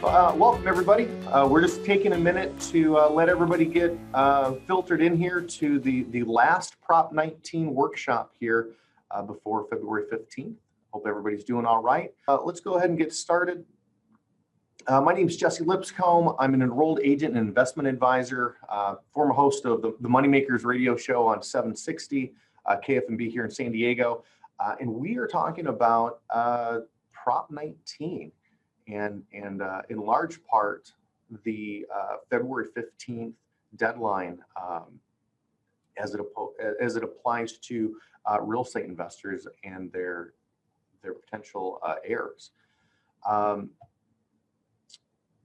Welcome everybody. We're just taking a minute to let everybody get filtered in here to the last Prop 19 workshop here before February 15th. Hope everybody's doing all right. Let's go ahead and get started. My name is Jesse Lipscomb. I'm an enrolled agent and investment advisor, former host of the Moneymakers radio show on 760 KFMB here in San Diego. And we are talking about Prop 19. And in large part, the February 15th deadline as it applies to real estate investors and their potential heirs.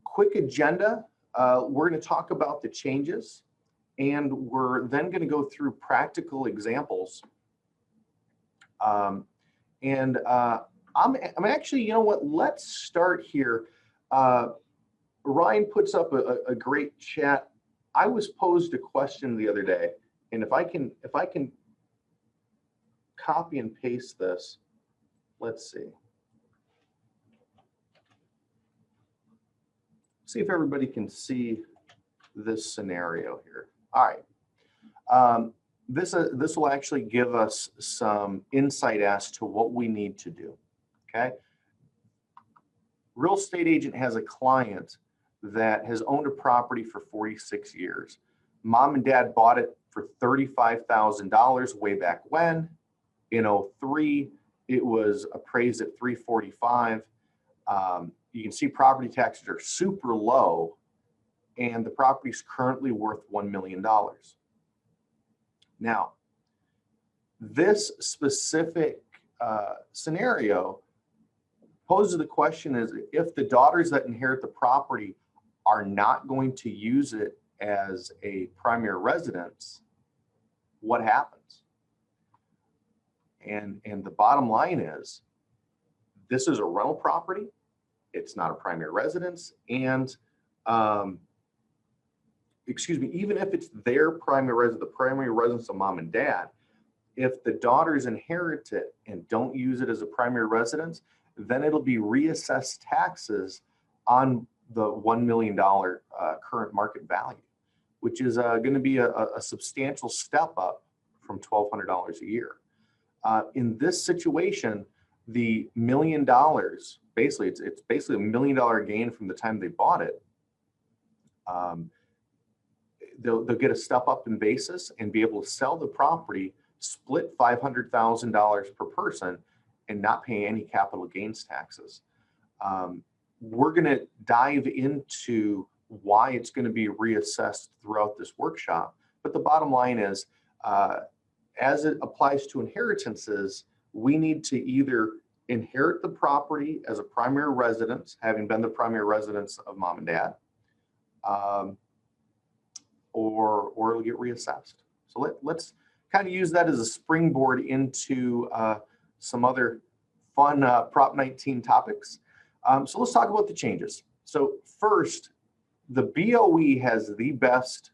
Quick agenda, we're going to talk about the changes, and we're then going to go through practical examples. I'm actually, you know what, let's start here. Ryan puts up a great chat. I was posed a question the other day, and if I can copy and paste this, let's see. See if everybody can see this scenario here. All right. This will actually give us some insight as to what we need to do. Okay. Real estate agent has a client that has owned a property for 46 years. Mom and dad bought it for $35,000 way back when. In 2003, it was appraised at $345,000. You can see property taxes are super low, and the property is currently worth $1 million. Now, this specific scenario poses the question is, if the daughters that inherit the property are not going to use it as a primary residence, what happens? And the bottom line is, this is a rental property. It's not a primary residence. And excuse me, even if it's their primary residence, the primary residence of mom and dad, if the daughters inherit it and don't use it as a primary residence, then it'll be reassessed taxes on the $1 million current market value, which is going to be a substantial step up from $1,200 a year. In this situation, the $1 million, basically, it's basically $1 million gain from the time they bought it. They'll get a step up in basis and be able to sell the property, split $500,000 per person, and not pay any capital gains taxes. We're going to dive into why it's going to be reassessed throughout this workshop. But the bottom line is, as it applies to inheritances, we need to either inherit the property as a primary residence, having been the primary residence of mom and dad, or it'll get reassessed. So let's kind of use that as a springboard into some other fun Prop 19 topics. So let's talk about the changes. So first, the BOE has the best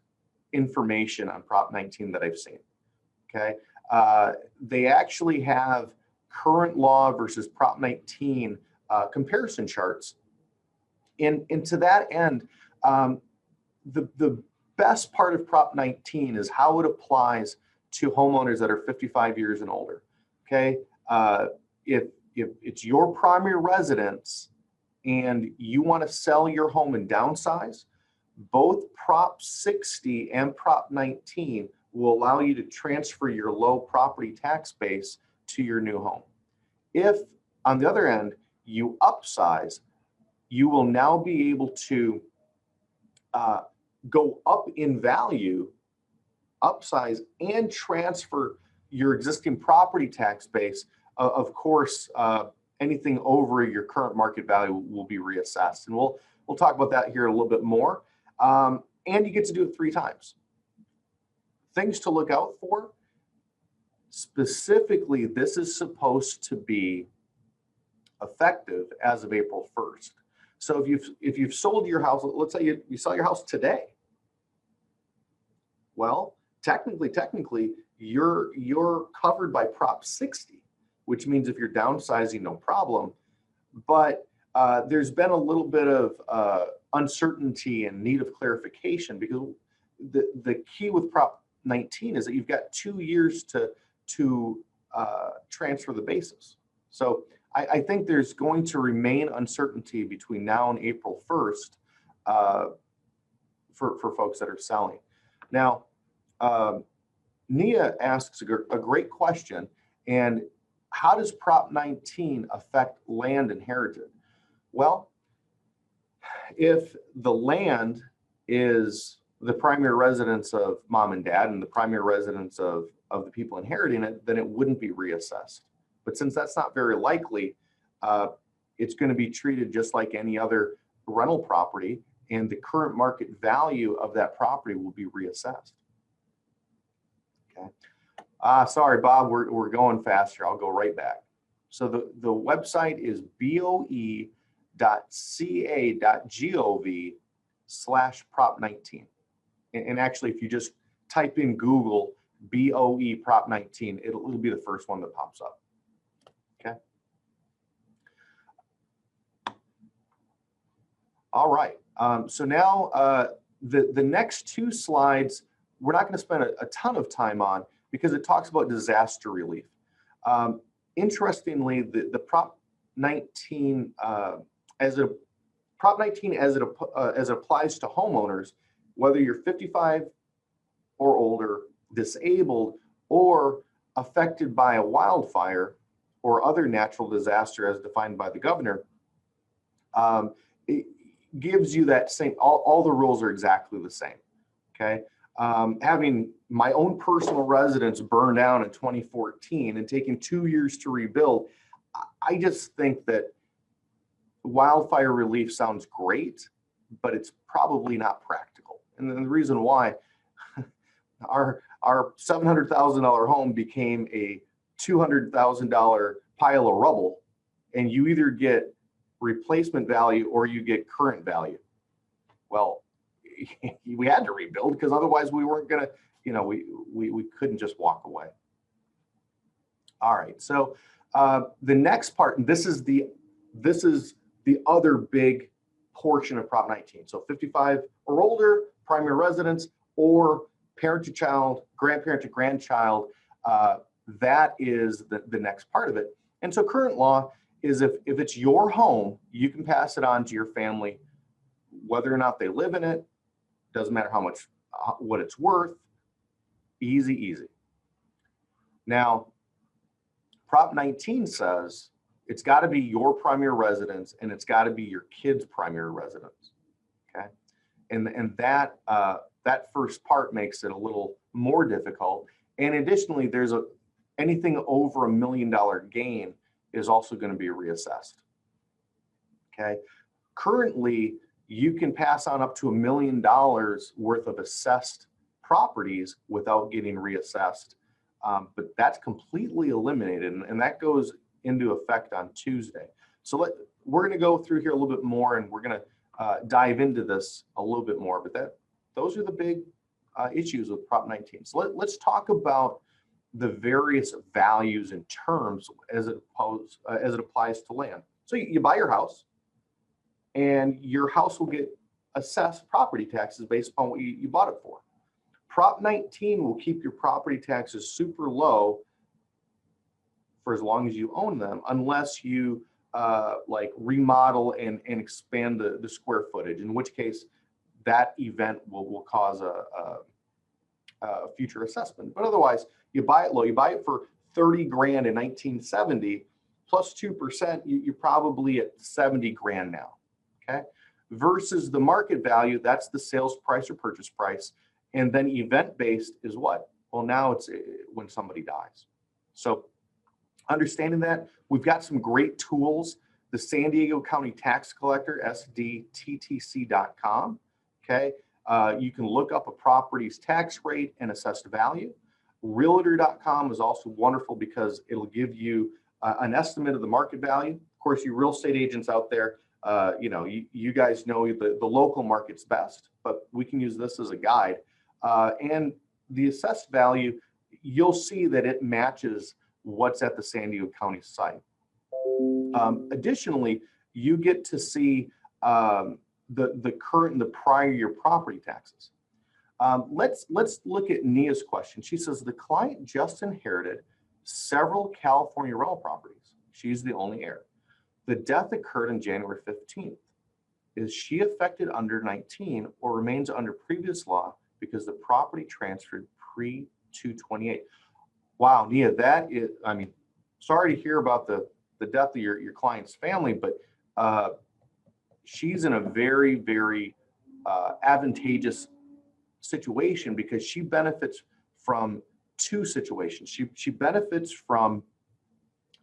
information on Prop 19 that I've seen. Okay, they actually have current law versus Prop 19 comparison charts. And to that end, the best part of Prop 19 is how it applies to homeowners that are 55 years and older. Okay, if it's your primary residence and you want to sell your home and downsize, both Prop 60 and Prop 19 will allow you to transfer your low property tax base to your new home. If, on the other end, you upsize, you will now be able to go up in value, upsize, and transfer your existing property tax base. Of course, anything over your current market value will be reassessed. And we'll talk about that here a little bit more. And you get to do it 3 times. Things to look out for. Specifically, this is supposed to be effective as of April 1st. So if you've sold your house, let's say you sell your house today. Well, technically, you're covered by Prop 60, which means if you're downsizing, no problem. But there's been a little bit of uncertainty and need of clarification, because the key with Prop 19 is that you've got 2 years to transfer the basis. So I think there's going to remain uncertainty between now and April 1st for folks that are selling. Now, Nia asks a great question, and how does Prop 19 affect land inherited? Well, if the land is the primary residence of mom and dad and the primary residence of the people inheriting it, then it wouldn't be reassessed. But since that's not very likely, it's going to be treated just like any other rental property, and the current market value of that property will be reassessed. Okay. Sorry, Bob, we're going faster. I'll go right back. So the website is boe.ca.gov/Prop19. And actually, if you just type in Google BOE Prop 19, it'll be the first one that pops up. Okay. All right. So now the next 2 slides, we're not going to spend a ton of time on, because it talks about disaster relief. Interestingly, the Prop 19 as it applies to homeowners, whether you're 55 or older, disabled, or affected by a wildfire or other natural disaster as defined by the governor, it gives you that same, all the rules are exactly the same. Okay. Having my own personal residence burn down in 2014 and taking 2 years to rebuild, I just think that wildfire relief sounds great, but it's probably not practical. And then the reason why, our $700,000 home became a $200,000 pile of rubble, and you either get replacement value or you get current value. Well, we had to rebuild, because otherwise we weren't going to, we couldn't just walk away. All right, so the next part, and this is the other big portion of Prop 19. So 55 or older, primary residence, or parent to child, grandparent to grandchild, that is the next part of it. And so current law is if it's your home, you can pass it on to your family, whether or not they live in it. Doesn't matter how much, what it's worth. Easy, easy. Now, Prop 19 says it's got to be your primary residence, and it's got to be your kid's primary residence. Okay, and that that first part makes it a little more difficult. And additionally, there's anything over $1 million gain is also going to be reassessed. Okay, currently, you can pass on up to $1 million worth of assessed properties without getting reassessed, but that's completely eliminated, and that goes into effect on Tuesday. So we're going to go through here a little bit more, and we're going to dive into this a little bit more. But those are the big issues with Prop 19. So let's talk about the various values and terms as it applies to land. So you buy your house, and your house will get assessed property taxes based upon what you bought it for. Prop 19 will keep your property taxes super low for as long as you own them, unless you like remodel and expand the square footage, in which case that event will cause a future assessment. But otherwise, you buy it low. You buy it for 30 grand in 1970, plus 2%, you're probably at 70 grand now. Okay, versus the market value, that's the sales price or purchase price. And then event-based is what? Well, now it's when somebody dies. So understanding that, we've got some great tools. The San Diego County Tax Collector, sdttc.com. Okay, you can look up a property's tax rate and assessed value. Realtor.com is also wonderful because it'll give you an estimate of the market value. Of course, you real estate agents out there, you guys know the local market's best, but we can use this as a guide. And the assessed value, you'll see that it matches what's at the San Diego County site. Additionally, you get to see the current and the prior year property taxes. Let's look at Nia's question. She says the client just inherited several California rental properties. She's the only heir. The death occurred on January 15th. Is she affected under 19 or remains under previous law because the property transferred pre-228? Wow, Nia, that is, I mean, sorry to hear about the death of your client's family, but she's in a very, very advantageous situation because she benefits from two situations. She benefits from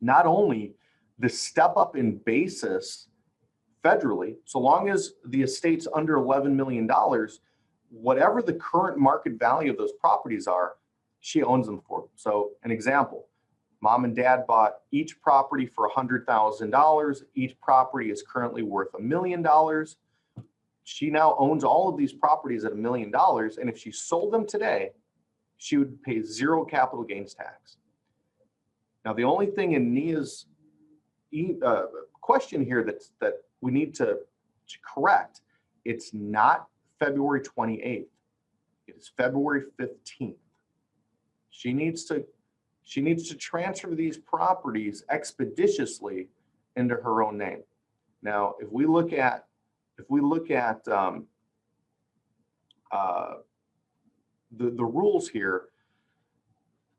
not only the step up in basis federally, so long as the estate's under $11 million, whatever the current market value of those properties are, she owns them for them. So an example, mom and dad bought each property for $100,000. Each property is currently worth $1 million. She now owns all of these properties at $1 million. And if she sold them today, she would pay zero capital gains tax. Now, the only thing in Nia's question here that we need to correct, it's not February 28th. It is February 15th. She needs to transfer these properties expeditiously into her own name. Now, if we look at the rules here,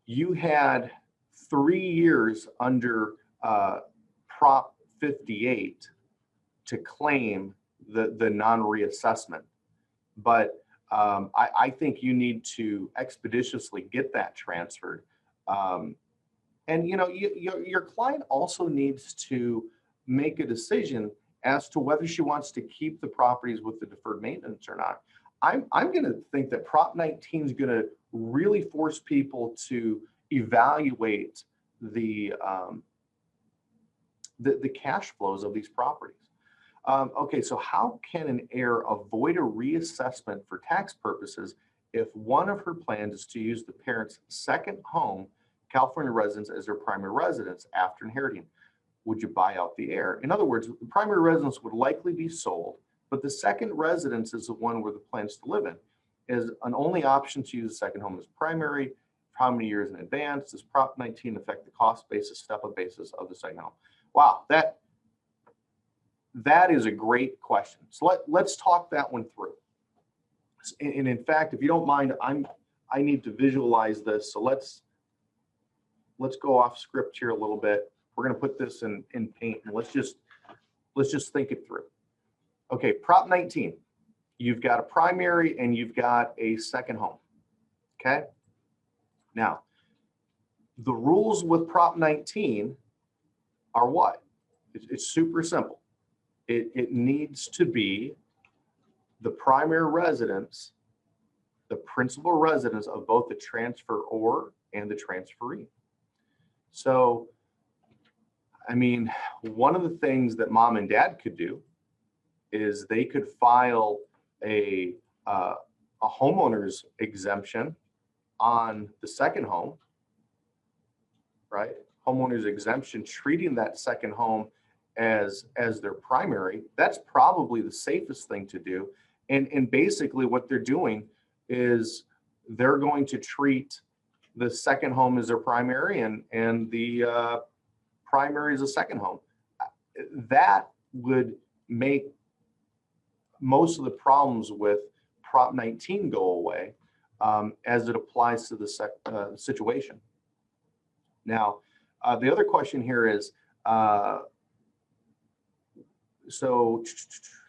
you had 3 years under Prop 58 to claim the non-reassessment, but I think you need to expeditiously get that transferred. And you know, your client also needs to make a decision as to whether she wants to keep the properties with the deferred maintenance or not. I'm going to think that Prop 19 is going to really force people to evaluate the cash flows of these properties. Okay, so how can an heir avoid a reassessment for tax purposes if one of her plans is to use the parent's second home, California residence, as their primary residence after inheriting? Would you buy out the heir? In other words, the primary residence would likely be sold, but the second residence is the one where the plan is to live in. Is an only option to use the second home as primary. How many years in advance? Does Prop 19 affect the cost basis, step-up basis of the second home? Wow, that is a great question. So let's talk that one through. And in fact, if you don't mind, I need to visualize this. So let's go off script here a little bit. We're going to put this in paint and let's just think it through. Okay, Prop 19. You've got a primary and you've got a second home. Okay. Now, the rules with Prop 19 are what? It's super simple. It needs to be the primary residence, the principal residence of both the transferor and the transferee. So, I mean, one of the things that mom and dad could do is they could file a homeowner's exemption on the second home, right? Homeowner's exemption, treating that second home as their primary. That's probably the safest thing to do. And basically what they're doing is they're going to treat the second home as their primary and the primary as a second home. That would make most of the problems with Prop 19 go away as it applies to the situation. Now, the other question here is, so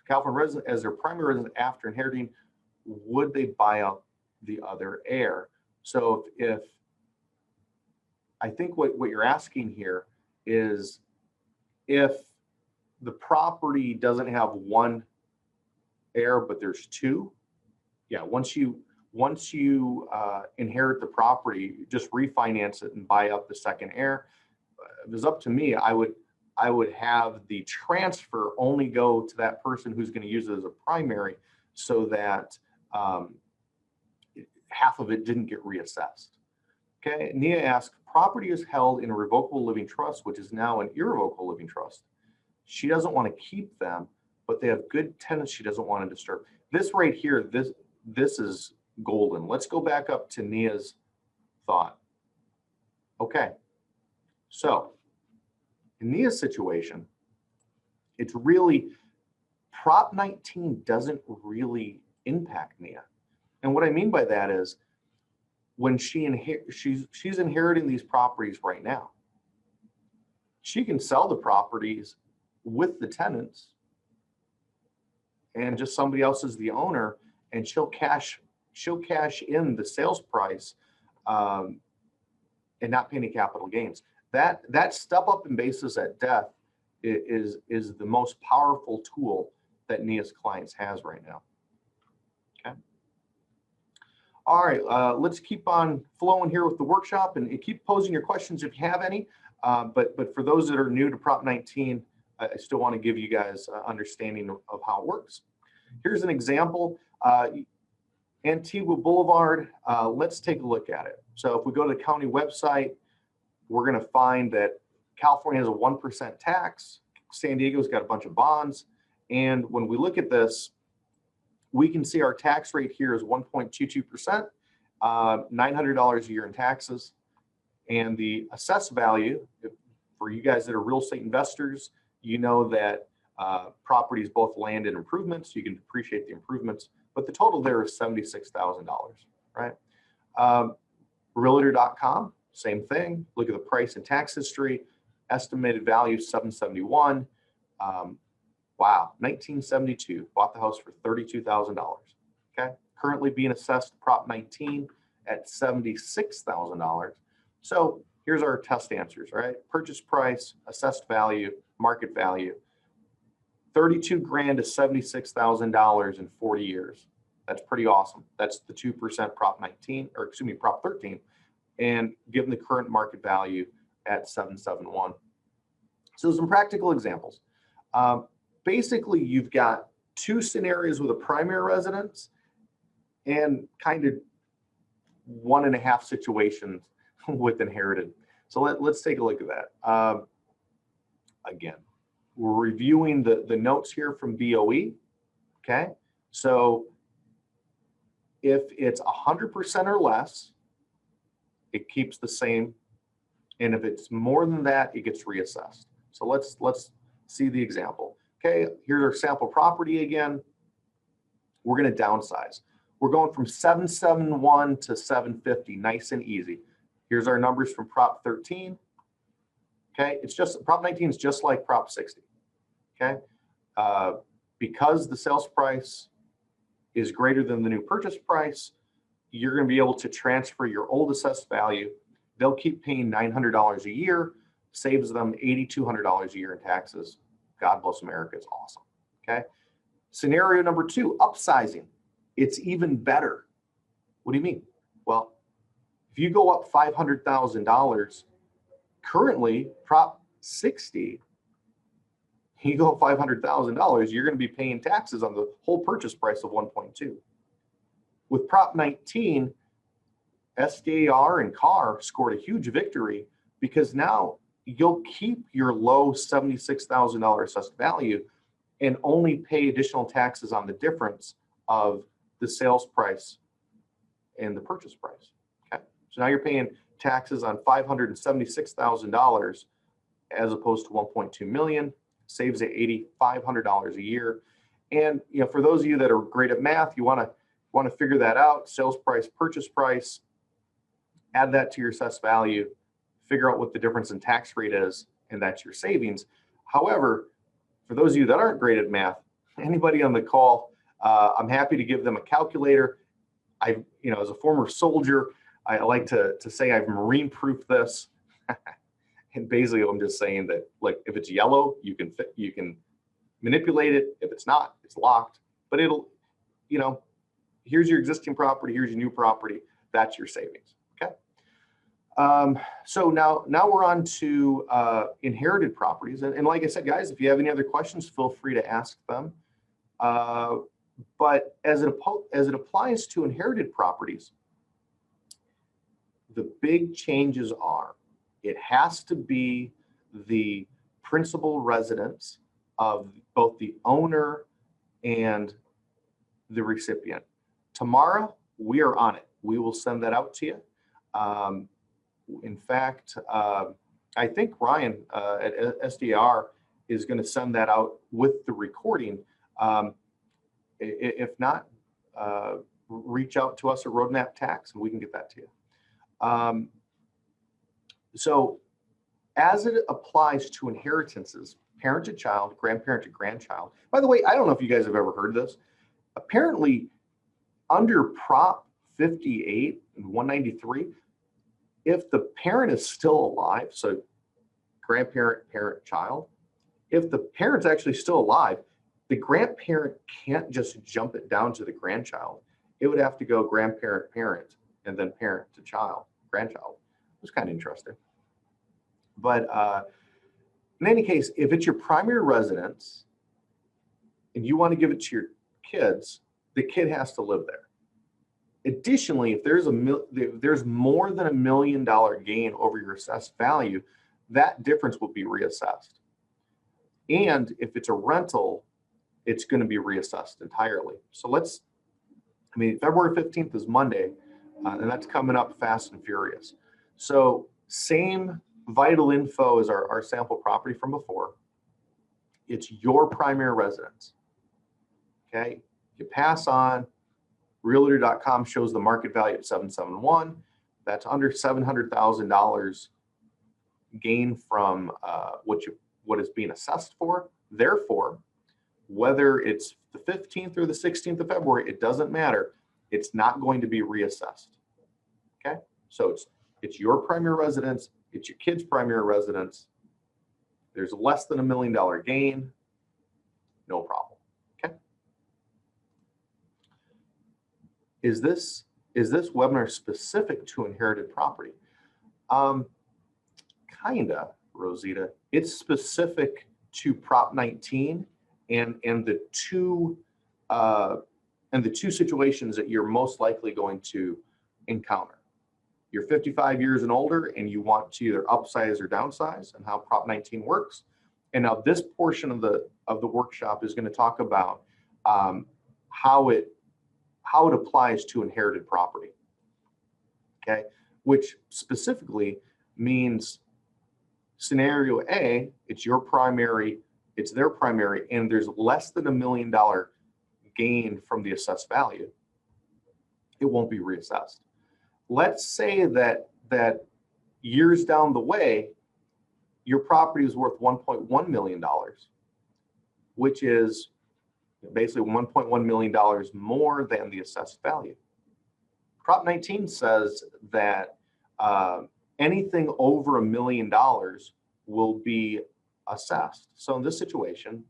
California resident as their primary residence after inheriting, would they buy out the other heir? So if I think what you're asking here is if the property doesn't have one heir, but there's two, yeah, once you inherit the property, just refinance it and buy out the second heir. If it was up to me, I would have the transfer only go to that person who's going to use it as a primary, so that half of it didn't get reassessed. Okay, Nia asks, property is held in a revocable living trust, which is now an irrevocable living trust. She doesn't want to keep them, but they have good tenants she doesn't want to disturb. This right here, this is golden. Let's go back up to Nia's thought. Okay, so in Nia's situation, it's really, Prop 19 doesn't really impact Nia. And what I mean by that is when she's inheriting these properties right now, she can sell the properties with the tenants and just somebody else is the owner, and she'll cash in the sales price and not pay any capital gains. That step up in basis at death is the most powerful tool that Nia's clients has right now. Okay. All right, let's keep on flowing here with the workshop, and keep posing your questions if you have any. But for those that are new to Prop 19, I still want to give you guys understanding of how it works. Here's an example. Antigua Boulevard, let's take a look at it. So if we go to the county website, we're going to find that California has a 1% tax. San Diego's got a bunch of bonds. And when we look at this, we can see our tax rate here is 1.22%, $900 a year in taxes. And the assessed value, for you guys that are real estate investors, you know that property is both land and improvements. You can depreciate the improvements, but the total there is $76,000, right? Realtor.com, same thing. Look at the price and tax history. Estimated value $771. Wow, 1972. Bought the house for $32,000. Okay, currently being assessed Prop 19 at $76,000. So here's our test answers, right? Purchase price, assessed value, market value. 32 grand to $76,000 in 40 years. That's pretty awesome. That's the 2% Prop 19, or excuse me, Prop 13, and given the current market value at 771. So some practical examples. Basically, you've got two scenarios with a primary residence and kind of 1.5 situations with inherited. So let's take a look at that. Again, we're reviewing the notes here from BOE. Okay, so if it's 100% or less, it keeps the same, and if it's more than that, it gets reassessed. So let's see the example. Okay, here's our sample property again. We're going to downsize. We're going from 771 to 750, nice and easy. Here's our numbers from Prop 13. Okay, it's just Prop 19 is just like Prop 60. Okay, because the sales price is greater than the new purchase price, you're going to be able to transfer your old assessed value. They'll keep paying $900 a year, saves them $8,200 a year in taxes. God bless America, it's awesome. Okay, scenario number 2, upsizing. It's even better. What do you mean? Well, if you go up $500,000, currently Prop 60, you go up $500,000, you're going to be paying taxes on the whole purchase price of 1.2. With Prop 19, SDAR and CAR scored a huge victory because now you'll keep your low $76,000 assessed value and only pay additional taxes on the difference of the sales price and the purchase price. Okay, so now you're paying taxes on $576,000 as opposed to 1.2 million. Saves at $8,500 a year. And you know, for those of you that are great at math, you want to figure that out. Sales price, purchase price, add that to your assessed value, figure out what the difference in tax rate is, and that's your savings. However, for those of you that aren't great at math, anybody on the call, I'm happy to give them a calculator. As a former soldier, I like to say I've marine-proofed this. And basically, I'm just saying that, like, if it's yellow, you can manipulate it. If it's not, it's locked. But it'll, here's your existing property, here's your new property. That's your savings. Okay. So now we're on to inherited properties. And like I said, guys, if you have any other questions, feel free to ask them. But as it applies to inherited properties, the big changes are, it has to be the principal residence of both the owner and the recipient. Tomorrow, we are on it. We will send that out to you. In fact, I think Ryan at SDR is going to send that out with the recording. If not, reach out to us at Roadmap Tax and we can get that to you. So as it applies to inheritances, parent to child, grandparent to grandchild. By the way, I don't know if you guys have ever heard this. Apparently, under Prop 58 and 193, if the parent is still alive, so grandparent, parent, child, if the parent's actually still alive, the grandparent can't just jump it down to the grandchild. It would have to go grandparent, parent, and then parent to child, grandchild. It was kind of interesting. But in any case, if it's your primary residence and you want to give it to your kids, the kid has to live there. Additionally, if there's more than $1 million gain over your assessed value, that difference will be reassessed. And if it's a rental, it's going to be reassessed entirely. So February 15th is Monday, and that's coming up fast and furious. So same vital info as our sample property from before. It's your primary residence. Okay, you pass on. Realtor.com shows the market value at 771. That's under $700,000 gain from what is being assessed for. Therefore, whether it's the 15th or the 16th of February, it doesn't matter. It's not going to be reassessed. Okay, so it's your primary residence. It's your kid's primary residence. There's less than $1 million gain. No problem. Okay. Is this webinar specific to inherited property? Kinda, Rosita. It's specific to Prop 19 and the two situations that you're most likely going to encounter. You're 55 years and older and you want to either upsize or downsize, and how Prop 19 works. And now this portion of the workshop is going to talk about how it applies to inherited property. Okay, which specifically means scenario A, it's your primary, it's their primary, and there's less than $1 million gain from the assessed value. It won't be reassessed. Let's say that years down the way, your property is worth $1.1 million, which is basically $1.1 million more than the assessed value. Prop 19 says that anything over $1 million will be assessed. So in this situation,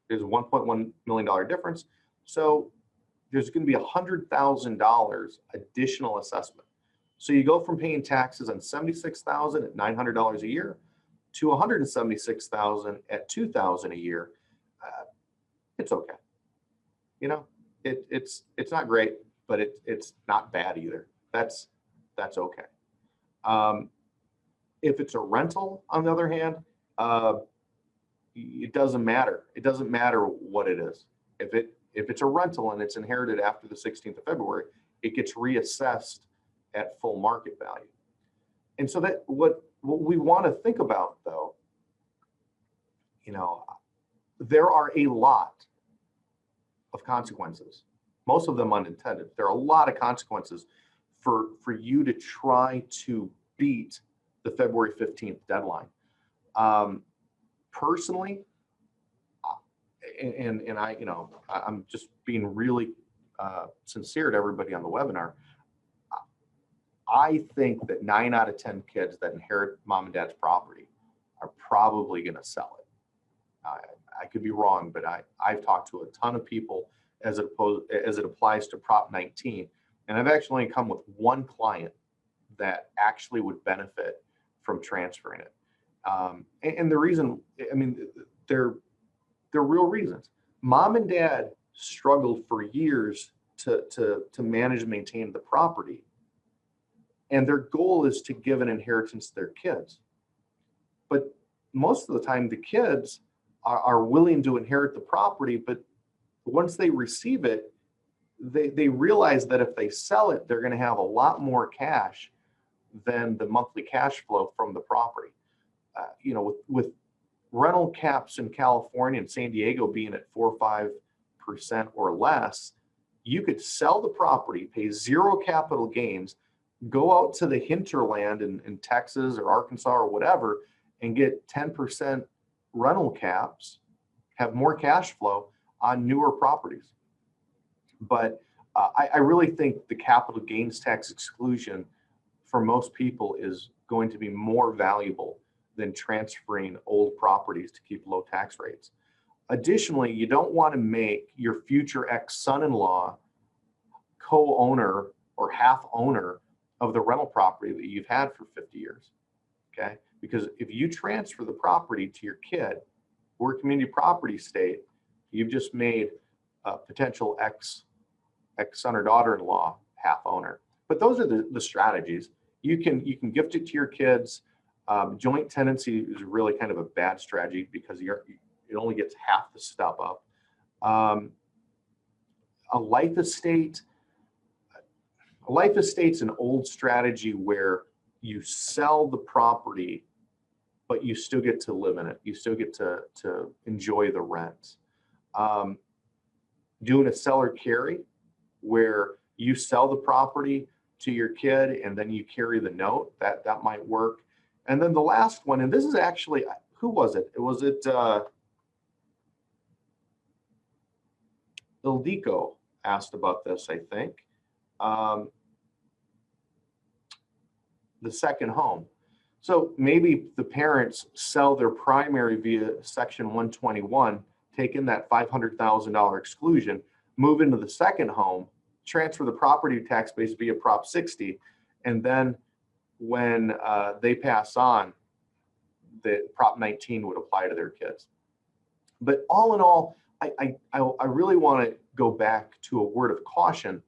there's a $1.1 million difference. So there's going to be $100,000 additional assessment. So you go from paying taxes on $76,000 at $900 a year to $176,000 at $2,000 a year. It's okay. You know, it's not great, but it's not bad either. That's okay. If it's a rental, on the other hand, it doesn't matter. It doesn't matter what it is. If it's a rental and it's inherited after the 16th of February, it gets reassessed at full market value. And so that what we want to think about, though, you know, there are a lot of consequences, most of them unintended. There are a lot of consequences for you to try to beat the February 15th deadline. Personally, and I, you know, I'm just being really sincere to everybody on the webinar. I think that 9 out of 10 kids that inherit mom and dad's property are probably going to sell it. I could be wrong, but I've talked to a ton of people as it applies to Prop 19, and I've actually come with one client that actually would benefit from transferring it. And the reason, I mean, they're real reasons. Mom and dad struggled for years to manage and maintain the property. And their goal is to give an inheritance to their kids. But most of the time, the kids are willing to inherit the property, but once they receive it, they realize that if they sell it, they're going to have a lot more cash than the monthly cash flow from the property. You know, with rental caps in California and San Diego being at 4 or 5% or less, you could sell the property, pay zero capital gains, go out to the hinterland in Texas or Arkansas or whatever, and get 10% rental caps, have more cash flow on newer properties. But I really think the capital gains tax exclusion for most people is going to be more valuable than transferring old properties to keep low tax rates. Additionally, you don't want to make your future ex-son-in-law co-owner or half owner of the rental property that you've had for 50 years, okay? Because if you transfer the property to your kid, we're a community property state, you've just made a potential ex-son or daughter-in-law half owner. But those are the strategies. You can gift it to your kids. Joint tenancy is really kind of a bad strategy because it only gets half the stuff up. A life estate's an old strategy where you sell the property, but you still get to live in it. You still get to enjoy the rent. Doing a seller carry where you sell the property to your kid and then you carry the note, that might work. And then the last one, and this is actually, who was it? Was it Ildiko asked about this, I think. The second home. So maybe the parents sell their primary via Section 121, take in that $500,000 exclusion, move into the second home, transfer the property tax base via Prop 60, and then when they pass on, the Prop 19 would apply to their kids. But all in all, I really want to go back to a word of caution.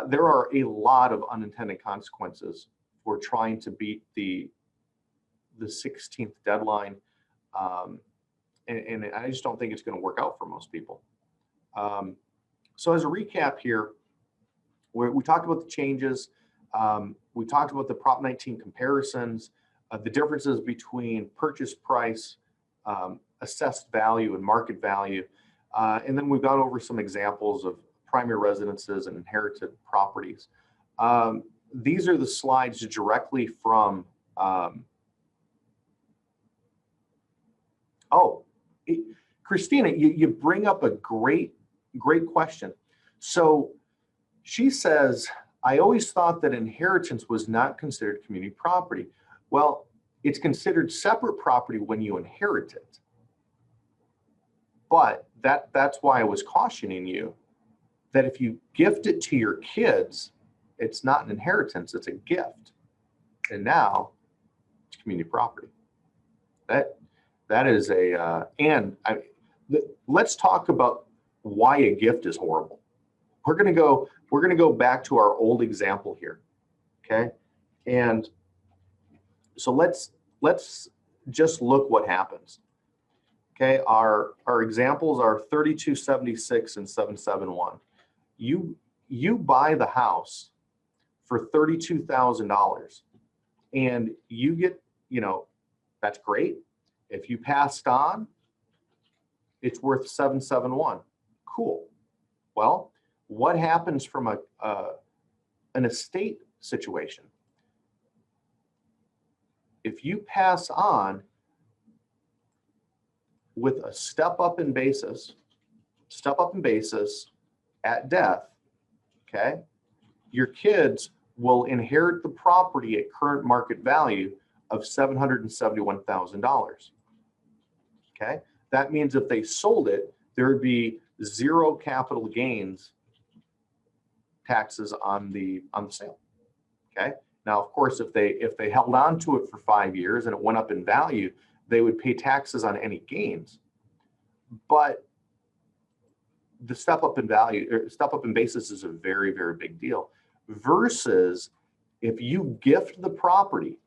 There are a lot of unintended consequences for trying to beat the 16th deadline, and I just don't think it's going to work out for most people. So as a recap here, we talked about the changes. We talked about the Prop 19 comparisons, the differences between purchase price, assessed value, and market value. And then we've gone over some examples of primary residences and inherited properties. These are the slides directly from, Christina, you bring up a great question. So she says, I always thought that inheritance was not considered community property. Well, it's considered separate property when you inherit it. But that's why I was cautioning you that if you gift it to your kids, it's not an inheritance, it's a gift. And now it's community property. That is let's talk about why a gift is horrible. We're going to go back to our old example here. Okay. And so let's just look what happens. Okay. Our examples are 3276 and 771. You buy the house for $32,000 and you get, that's great. If you passed on, it's worth 771. Cool. Well, what happens from an estate situation? If you pass on with a step up in basis at death, okay, your kids will inherit the property at current market value of $771,000. Okay, that means if they sold it, there would be zero capital gains taxes on the sale. Okay. Now, of course, if they held on to it for 5 years and it went up in value, they would pay taxes on any gains. But the step up in value, or step up in basis, is a very, very big deal. Versus if you gift the property,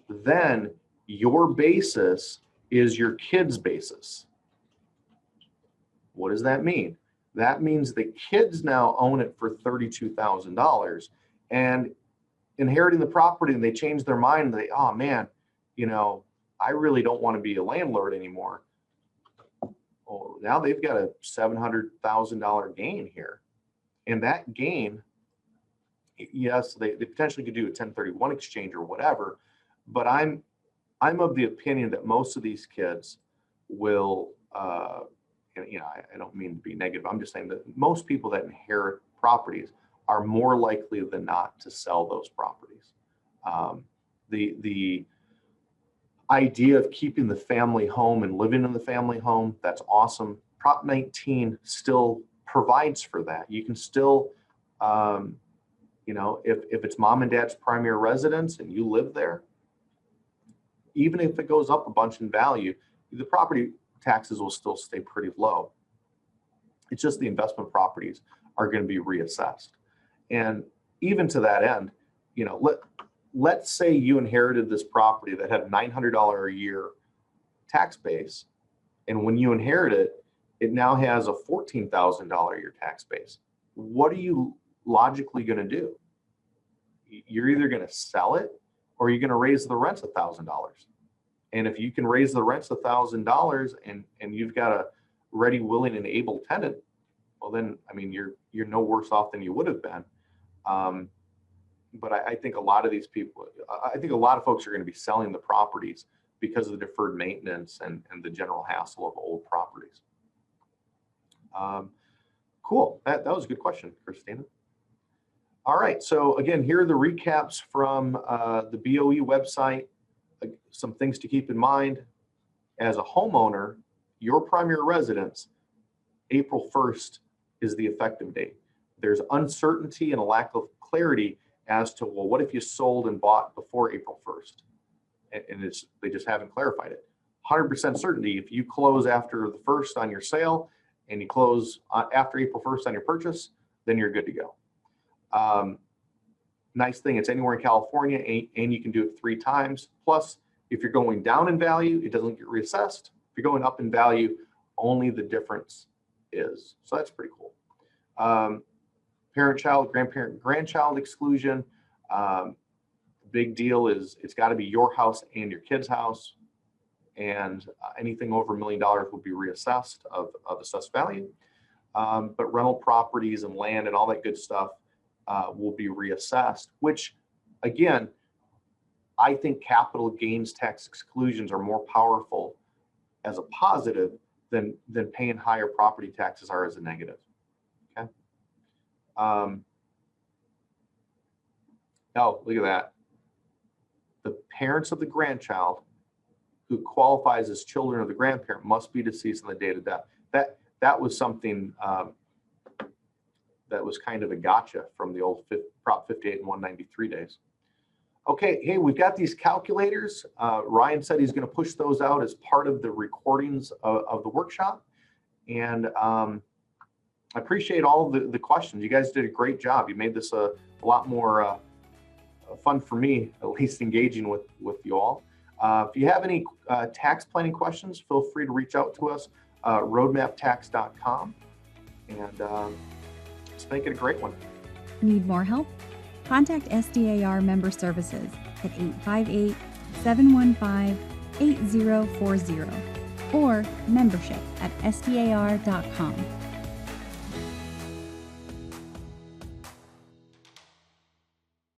then your basis is your kid's basis. What does that mean? That means the kids now own it for $32,000, and inheriting the property, and they change their mind. And oh man, I really don't want to be a landlord anymore. Well, now they've got a $700,000 gain here. And that gain, yes, they potentially could do a 1031 exchange or whatever, but I'm of the opinion that most of these kids will, I don't mean to be negative. I'm just saying that most people that inherit properties are more likely than not to sell those properties. The idea of keeping the family home and living in the family home, that's awesome. Prop 19 still provides for that. You can still, if it's mom and dad's primary residence and you live there, even if it goes up a bunch in value, the property taxes will still stay pretty low. It's just the investment properties are going to be reassessed. And even to that end, let's say you inherited this property that had a $900 a year tax base, and when you inherit it, it now has a $14,000 a year tax base. What are you logically going to do? You're either going to sell it or you're going to raise the rents $1,000. And if you can raise the rents $1,000 and you've got a ready, willing, and able tenant, well then, you're no worse off than you would have been. But I think a lot of these people, I think a lot of folks are going to be selling the properties because of the deferred maintenance and the general hassle of old properties. Cool. That was a good question, Christina. All right. So again, here are the recaps from the BOE website. Some things to keep in mind. As a homeowner, your primary residence, April 1st is the effective date. There's uncertainty and a lack of clarity as to, well, what if you sold and bought before April 1st? And they just haven't clarified it. 100% certainty, if you close after the 1st on your sale and you close after April 1st on your purchase, then you're good to go. Nice thing, it's anywhere in California, and you can do it 3 times. Plus, if you're going down in value, it doesn't get reassessed. If you're going up in value, only the difference is. So that's pretty cool. Parent-child, grandchild exclusion. Big deal is it's got to be your house and your kid's house, and anything over $1 million will be reassessed of assessed value. But rental properties and land and all that good stuff will be reassessed, which again, I think capital gains tax exclusions are more powerful as a positive than paying higher property taxes are as a negative. Okay. Oh, look at that. The parents of the grandchild who qualifies as children of the grandparent must be deceased on the date of death. That was something that was kind of a gotcha from the old Prop 58 and 193 days. Okay, hey, we've got these calculators. Ryan said he's going to push those out as part of the recordings of the workshop. And I appreciate all the questions. You guys did a great job. You made this a lot more fun for me, at least engaging with you all. If you have any tax planning questions, feel free to reach out to us, roadmaptax.com, and let's make it a great one. Need more help? Contact SDAR Member Services at 858-715-8040 or membership@sdar.com.